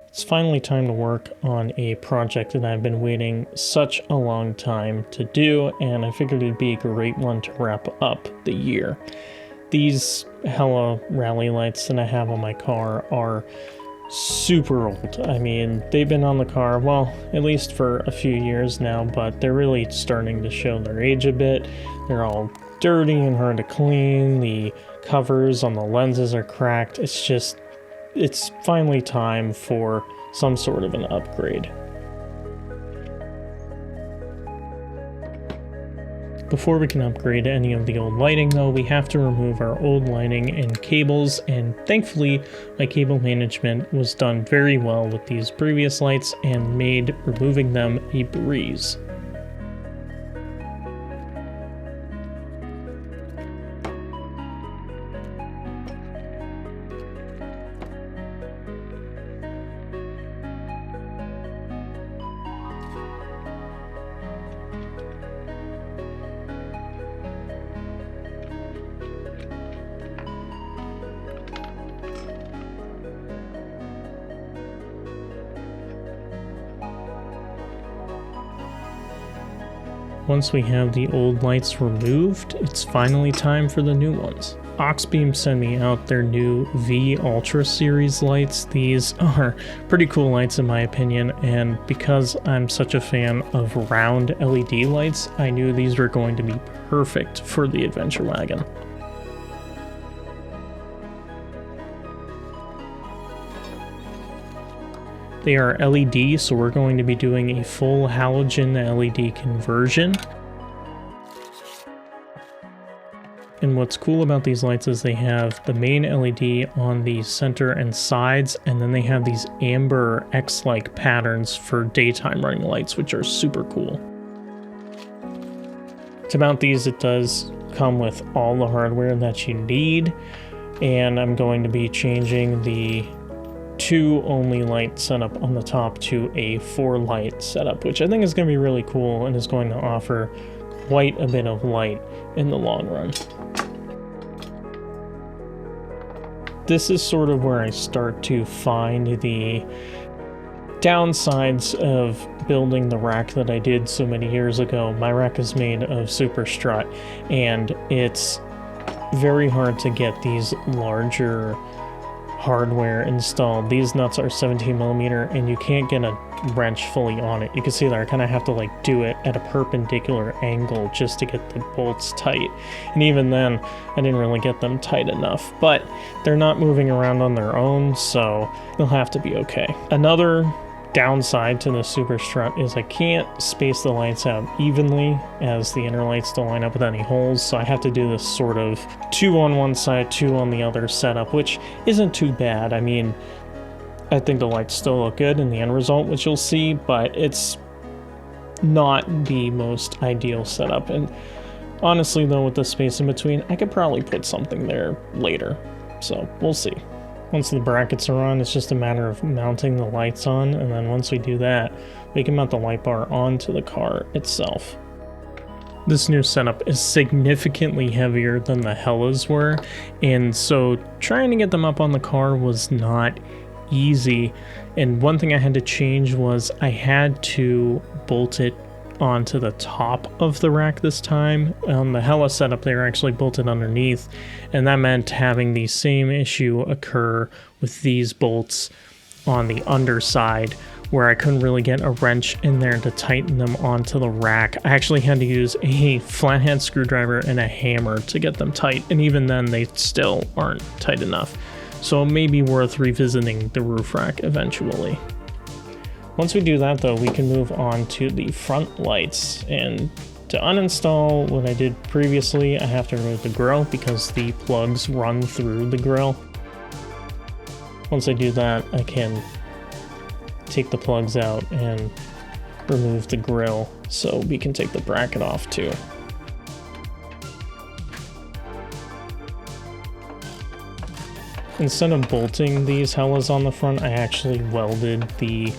It's finally time to work on a project that I've been waiting such a long time to do, and I figured it'd be a great one to wrap up the year. These Hella rally lights that I have on my car are super old. I mean, they've been on the car, well, at least for a few years now, but they're really starting to show their age a bit. They're all dirty and hard to clean. The covers on the lenses are cracked. It's finally time for some sort of an upgrade. Before we can upgrade any of the old lighting though, we have to remove our old lighting and cables, and thankfully my cable management was done very well with these previous lights and made removing them a breeze. Once we have the old lights removed, it's finally time for the new ones. Auxbeam sent me out their new V Ultra series lights. These are pretty cool lights in my opinion, and because I'm such a fan of round LED lights, I knew these were going to be perfect for the adventure wagon. They are LED, so we're going to be doing a full halogen LED conversion. And what's cool about these lights is they have the main LED on the center and sides, and then they have these amber X-like patterns for daytime running lights, which are super cool. To mount these, it does come with all the hardware that you need, and I'm going to be changing the 2 only light setup on the top to a 4 light setup, which I think is going to be really cool and is going to offer quite a bit of light in the long run. This is sort of where I start to find the downsides of building the rack that I did so many years ago. My rack is made of super strut, and it's very hard to get these larger hardware installed. These nuts are 17mm, and you can't get a wrench fully on it. You can see that I kind of have to do it at a perpendicular angle just to get the bolts tight, and even then I didn't really get them tight enough, but they're not moving around on their own, so they'll have to be okay. Another downside to the super strut is I can't space the lights out evenly, as the inner lights don't line up with any holes, so I have to do this sort of 2 on one side, 2 on the other setup, which isn't too bad. I mean, I think the lights still look good in the end result, which you'll see, but it's not the most ideal setup. And honestly though, with the space in between, I could probably put something there later, so we'll see. Once the brackets are on, it's just a matter of mounting the lights on, and then once we do that, we can mount the light bar onto the car itself. This new setup is significantly heavier than the Hellas were, and so trying to get them up on the car was not easy. And one thing I had to change was I had to bolt it onto the top of the rack this time. On the Hella setup, they were actually bolted underneath, and that meant having the same issue occur with these bolts on the underside, where I couldn't really get a wrench in there to tighten them onto the rack. I actually had to use a flathead screwdriver and a hammer to get them tight, and even then they still aren't tight enough. So it may be worth revisiting the roof rack eventually. Once we do that though, we can move on to the front lights, and to uninstall what I did previously, I have to remove the grill because the plugs run through the grill. Once I do that, I can take the plugs out and remove the grill so we can take the bracket off too. Instead of bolting these Hellas on the front, I actually welded the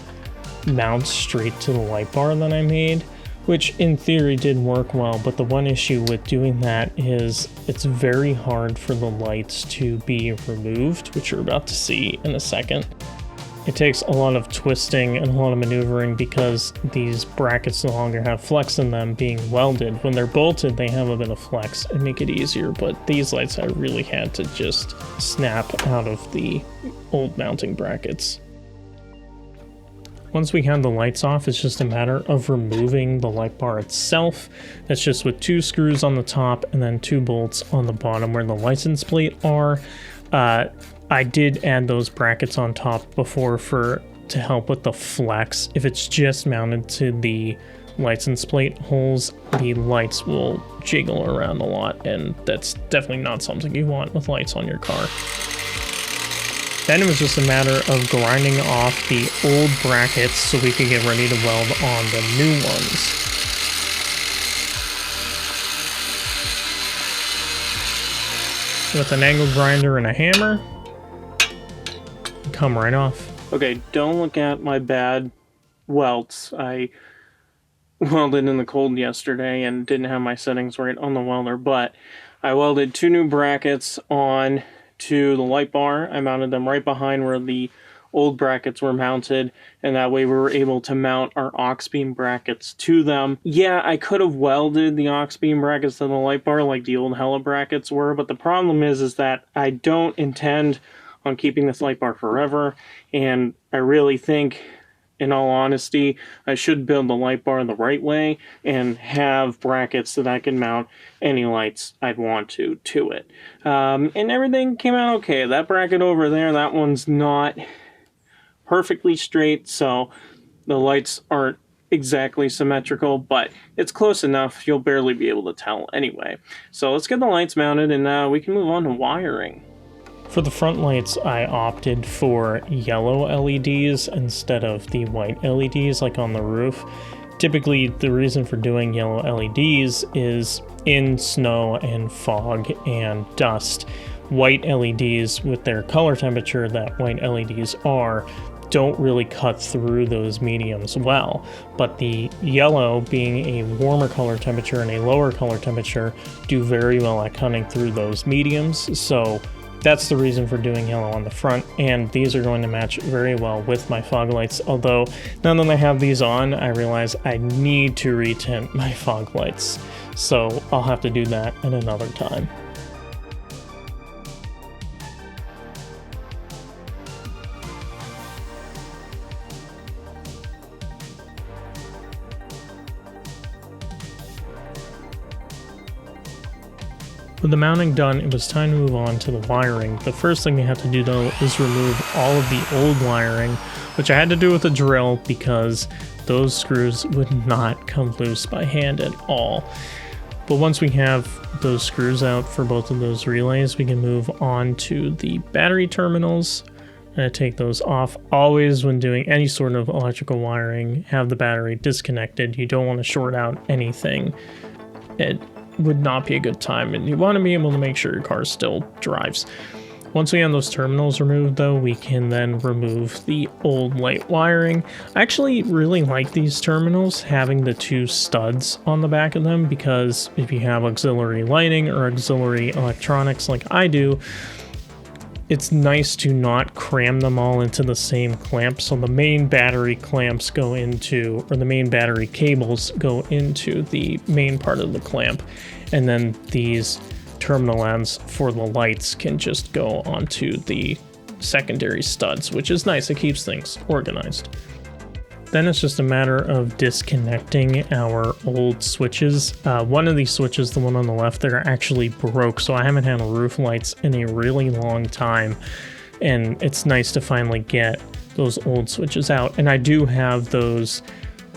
mount straight to the light bar that I made, which in theory did work well, but the one issue with doing that is it's very hard for the lights to be removed, which you're about to see in a second. it takes a lot of twisting and a lot of maneuvering because these brackets no longer have flex in them being welded. When they're bolted, they have a bit of flex and make it easier, but these lights I really had to just snap out of the old mounting brackets. Once we have the lights off, it's just a matter of removing the light bar itself. That's just with 2 screws on the top and then 2 bolts on the bottom where the license plate are. I did add those brackets on top before to help with the flex. If it's just mounted to the license plate holes, the lights will jiggle around a lot, and that's definitely not something you want with lights on your car. Then it was just a matter of grinding off the old brackets so we could get ready to weld on the new ones. With an angle grinder and a hammer, come right off. Okay, don't look at my bad welds. I welded in the cold yesterday and didn't have my settings right on the welder, but I welded 2 new brackets on to the light bar. I mounted them right behind where the old brackets were mounted, and that way we were able to mount our Auxbeam brackets to them. Yeah, I could have welded the Auxbeam brackets to the light bar like the old Hella brackets were, but the problem is that I don't intend on keeping this light bar forever, and I really think, in all honesty, I should build the light bar the right way and have brackets that I can mount any lights I'd want to it. And everything came out okay. That bracket over there, that one's not perfectly straight, so the lights aren't exactly symmetrical, but it's close enough you'll barely be able to tell anyway. So let's get the lights mounted and we can move on to wiring. For the front lights, I opted for yellow LEDs instead of the white LEDs like on the roof. Typically, the reason for doing yellow LEDs is in snow and fog and dust. White LEDs, with their color temperature that white LEDs are, don't really cut through those mediums well, but the yellow, being a warmer color temperature and a lower color temperature, do very well at cutting through those mediums. So that's the reason for doing yellow on the front, and these are going to match very well with my fog lights. Although now that I have these on, I realize I need to retint my fog lights, so I'll have to do that at another time. With the mounting done, it was time to move on to the wiring. The first thing we have to do though is remove all of the old wiring, which I had to do with a drill because those screws would not come loose by hand at all. But once we have those screws out for both of those relays, we can move on to the battery terminals. I'm going to take those off. Always when doing any sort of electrical wiring, have the battery disconnected. You don't want to short out anything. It would not be a good time, and you want to be able to make sure your car still drives. Once we have those terminals removed though, we can then remove the old light wiring. I actually really like these terminals having the 2 studs on the back of them, because if you have auxiliary lighting or auxiliary electronics like I do, it's nice to not cram them all into the same clamp. So the main battery clamps go into, or the main battery cables go into the main part of the clamp. And then these terminal ends for the lights can just go onto the secondary studs, which is nice. It keeps things organized. Then it's just a matter of disconnecting our old switches. One of these switches, the one on the left there, actually broke, so I haven't had roof lights in a really long time, and it's nice to finally get those old switches out. And I do have those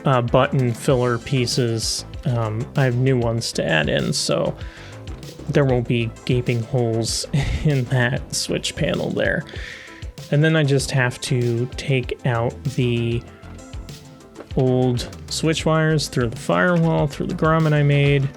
button filler pieces. I have new ones to add in, so there won't be gaping holes in that switch panel there. And then I just have to take out the old switch wires through the firewall, through the grommet I made,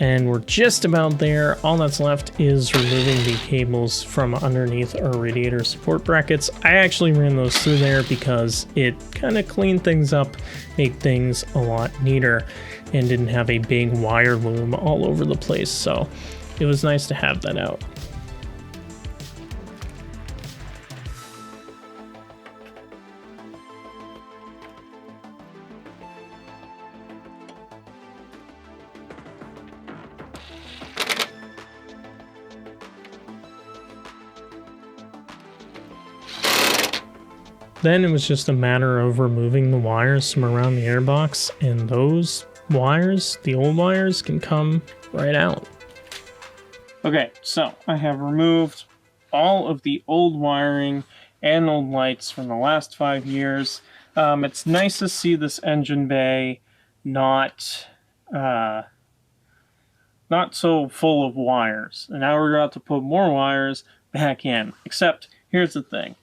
and we're just about there. All that's left is removing the cables from underneath our radiator support brackets. I actually ran those through there because it kind of cleaned things up, made things a lot neater, and didn't have a big wire loom all over the place, so it was nice to have that out. Then it was just a matter of removing the wires from around the airbox, and those wires, the old wires, can come right out. Okay, so I have removed all of the old wiring and old lights from the last 5 years. It's nice to see this engine bay not so full of wires. And now we're about to put more wires back in. Except, here's the thing.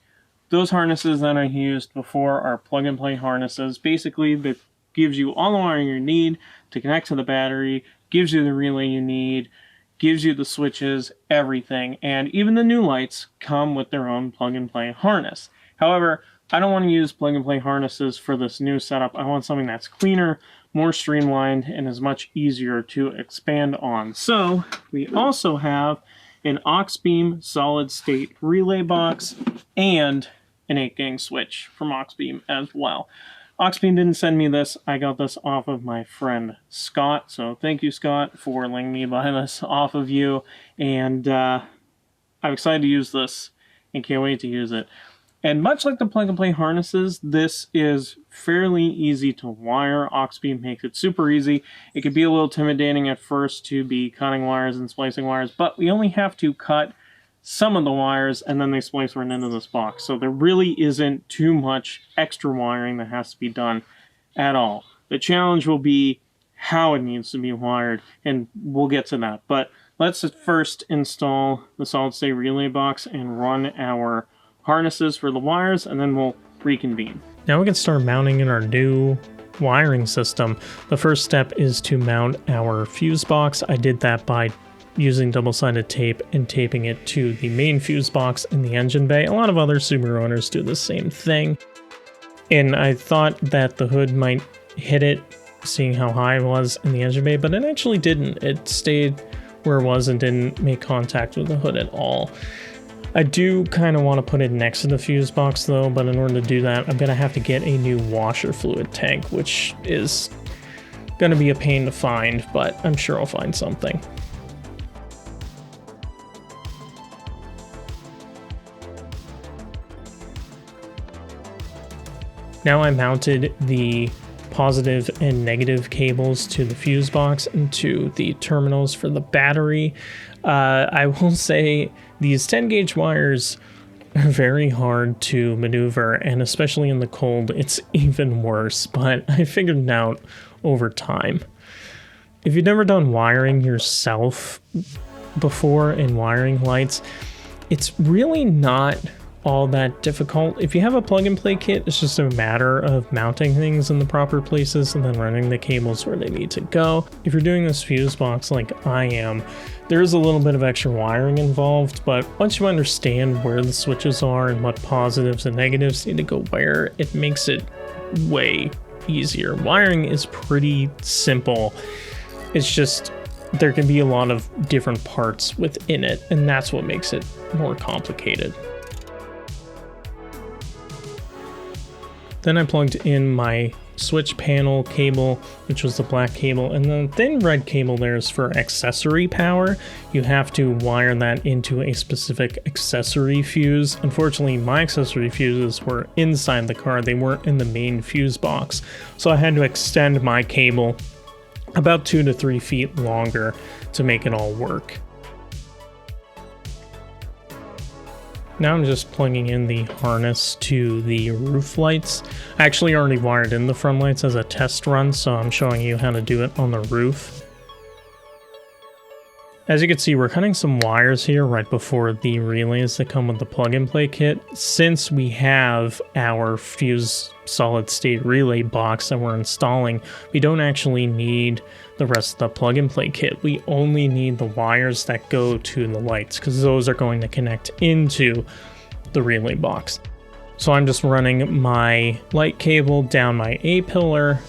Those harnesses that I used before are plug-and-play harnesses. Basically, that gives you all the wiring you need to connect to the battery, gives you the relay you need, gives you the switches, everything. And even the new lights come with their own plug-and-play harness. However, I don't want to use plug-and-play harnesses for this new setup. I want something that's cleaner, more streamlined, and is much easier to expand on. So, we also have an Auxbeam solid-state relay box and an 8-gang switch from Auxbeam as well. Auxbeam didn't send me this. I got this off of my friend Scott. So thank you, Scott, for letting me buy this off of you. And I'm excited to use this and can't wait to use it. And much like the plug-and-play harnesses, this is fairly easy to wire. Auxbeam makes it super easy. It could be a little intimidating at first to be cutting wires and splicing wires, but we only have to cut some of the wires and then they splice right into this box. So there really isn't too much extra wiring that has to be done at all. The challenge will be how it needs to be wired, and we'll get to that. But let's first install the solid-state relay box and run our harnesses for the wires, and then we'll reconvene. Now we can start mounting in our new wiring system. The first step is to mount our fuse box. I did that by using double-sided tape and taping it to the main fuse box in the engine bay. A lot of other Subaru owners do the same thing. And I thought that the hood might hit it, seeing how high it was in the engine bay, but it actually didn't. It stayed where it was and didn't make contact with the hood at all. I do kind of want to put it next to the fuse box though, but in order to do that, I'm going to have to get a new washer fluid tank, which is going to be a pain to find, but I'm sure I'll find something. Now I mounted the positive and negative cables to the fuse box and to the terminals for the battery. I will say these 10 gauge wires are very hard to maneuver, and especially in the cold, it's even worse, but I figured it out over time. If you've never done wiring yourself before in wiring lights, it's really not all that difficult. If you have a plug-and-play kit, it's just a matter of mounting things in the proper places and then running the cables where they need to go. If you're doing this fuse box like I am, there is a little bit of extra wiring involved, but once you understand where the switches are and what positives and negatives need to go where, it makes it way easier. Wiring is pretty simple. It's just there can be a lot of different parts within it, and that's what makes it more complicated. Then I plugged in my switch panel cable, which was the black cable, and the thin red cable there is for accessory power. You have to wire that into a specific accessory fuse. Unfortunately, my accessory fuses were inside the car. They weren't in the main fuse box. So I had to extend my cable about 2 to 3 feet longer to make it all work. Now I'm just plugging in the harness to the roof lights. I actually already wired in the front lights as a test run, so I'm showing you how to do it on the roof. As you can see, we're cutting some wires here right before the relays that come with the plug-and-play kit. Since we have our fuse solid-state relay box that we're installing, we don't actually need the rest of the plug-and-play kit. We only need the wires that go to the lights, because those are going to connect into the relay box. So I'm just running my light cable down my A-pillar,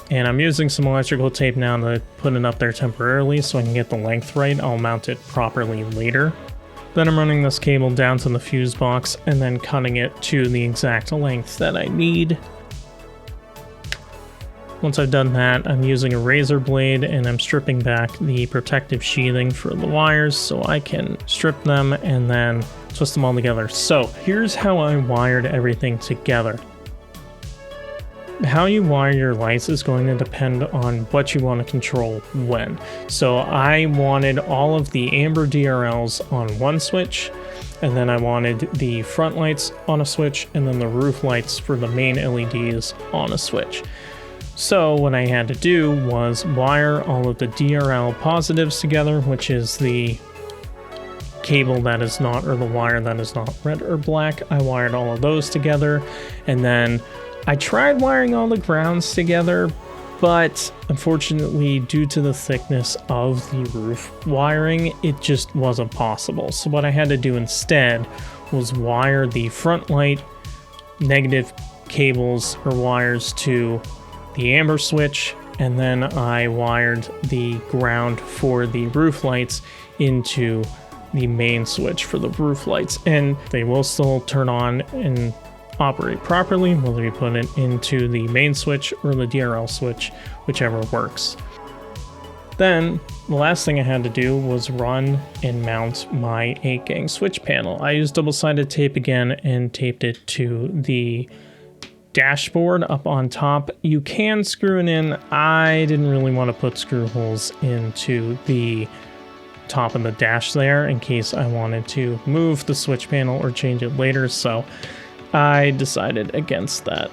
and I'm using some electrical tape now to put it up there temporarily so I can get the length right. I'll mount it properly later. Then I'm running this cable down to the fuse box and then cutting it to the exact length that I need. Once I've done that, I'm using a razor blade and I'm stripping back the protective sheathing for the wires so I can strip them and then twist them all together. So here's how I wired everything together. How you wire your lights is going to depend on what you want to control when. So I wanted all of the amber DRLs on one switch, and then I wanted the front lights on a switch, and then the roof lights for the main LEDs on a switch. So what I had to do was wire all of the DRL positives together, which is the cable that is not, or the wire that is not red or black. I wired all of those together, and then I tried wiring all the grounds together, but unfortunately, due to the thickness of the roof wiring, it just wasn't possible. So what I had to do instead was wire the front light negative cables or wires to the amber switch, and then I wired the ground for the roof lights into the main switch for the roof lights, and they will still turn on and operate properly whether you put it into the main switch or the DRL switch, whichever works. Then the last thing I had to do was run and mount my 8-gang switch panel. I used double-sided tape again and taped it to the dashboard up on top. You can screw it in. I didn't really want to put screw holes into the top of the dash there in case I wanted to move the switch panel or change it later, so I decided against that.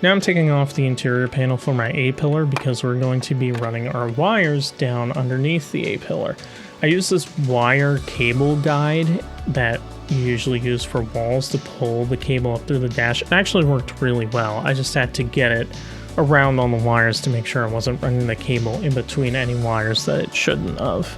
Now I'm taking off the interior panel for my A-pillar because we're going to be running our wires down underneath the A-pillar. I use this wire cable guide that you usually use for walls to pull the cable up through the dash. It actually worked really well. I just had to get it around on the wires to make sure I wasn't running the cable in between any wires that it shouldn't have.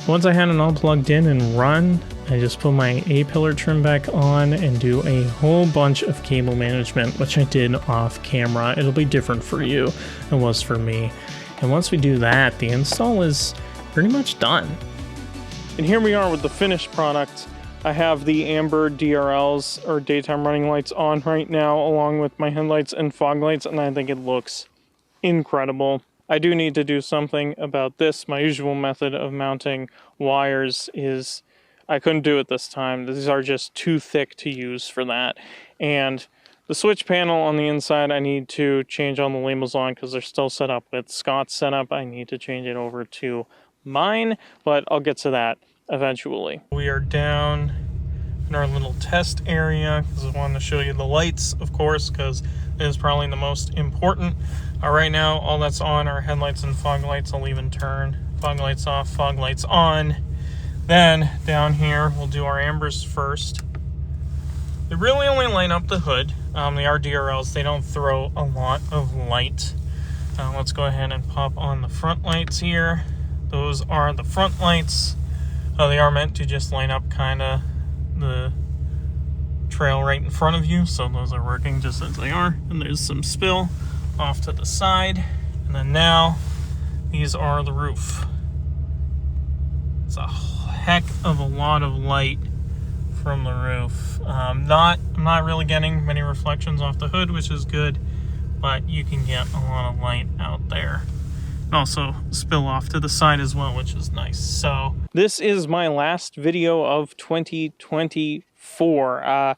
Once I had it all plugged in and run, I just put my A-pillar trim back on and do a whole bunch of cable management, which I did off camera. It'll be different for you than it was for me. And once we do that, the install is pretty much done. And here we are with the finished product. I have the amber DRLs, or daytime running lights, on right now, along with my headlights and fog lights, and I think it looks incredible. I do need to do something about this. My usual method of mounting wires is, I couldn't do it this time. These are just too thick to use for that. And the switch panel on the inside, I need to change all the labels on because they're still set up with Scott's setup. I need to change it over to mine, but I'll get to that eventually. We are down in our little test area because I wanted to show you the lights, of course, because it is probably the most important. Right now, all that's on are headlights and fog lights. I'll even turn fog lights off, fog lights on. Then down here, we'll do our ambers first. They really only light up the hood. They are DRLs. They don't throw a lot of light. Let's go ahead and pop on the front lights here. Those are the front lights. They are meant to just line up kind of the trail right in front of you, so those are working just as they are. And there's some spill off to the side. And then now, these are the roof. It's a heck of a lot of light from the roof. I'm not really getting many reflections off the hood, which is good, but you can get a lot of light out there. And also spill off to the side as well, which is nice. So this is my last video of 2024. A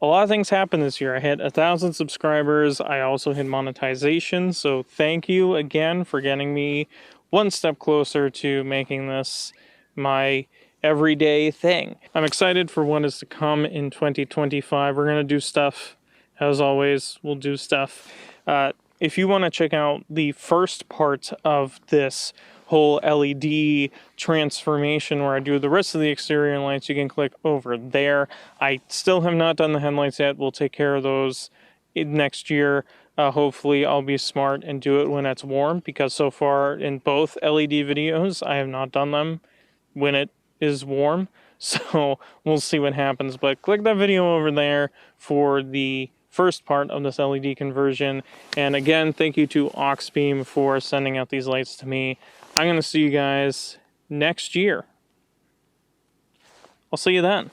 lot of things happened this year. I hit 1,000 subscribers. I also hit monetization. So thank you again for getting me one step closer to making this my everyday thing. I'm excited for what is to come in 2025. We're going to do stuff. As always, we'll do stuff. If you want to check out the first part of this whole LED transformation where I do the rest of the exterior lights, you can click over there. I still have not done the headlights yet. We'll take care of those next year. Hopefully I'll be smart and do it when it's warm, because so far in both LED videos, I have not done them when it is warm. So we'll see what happens, but click that video over there for the first part of this LED conversion. And again, thank you to Auxbeam for sending out these lights to me. I'm going to see you guys next year. I'll see you then.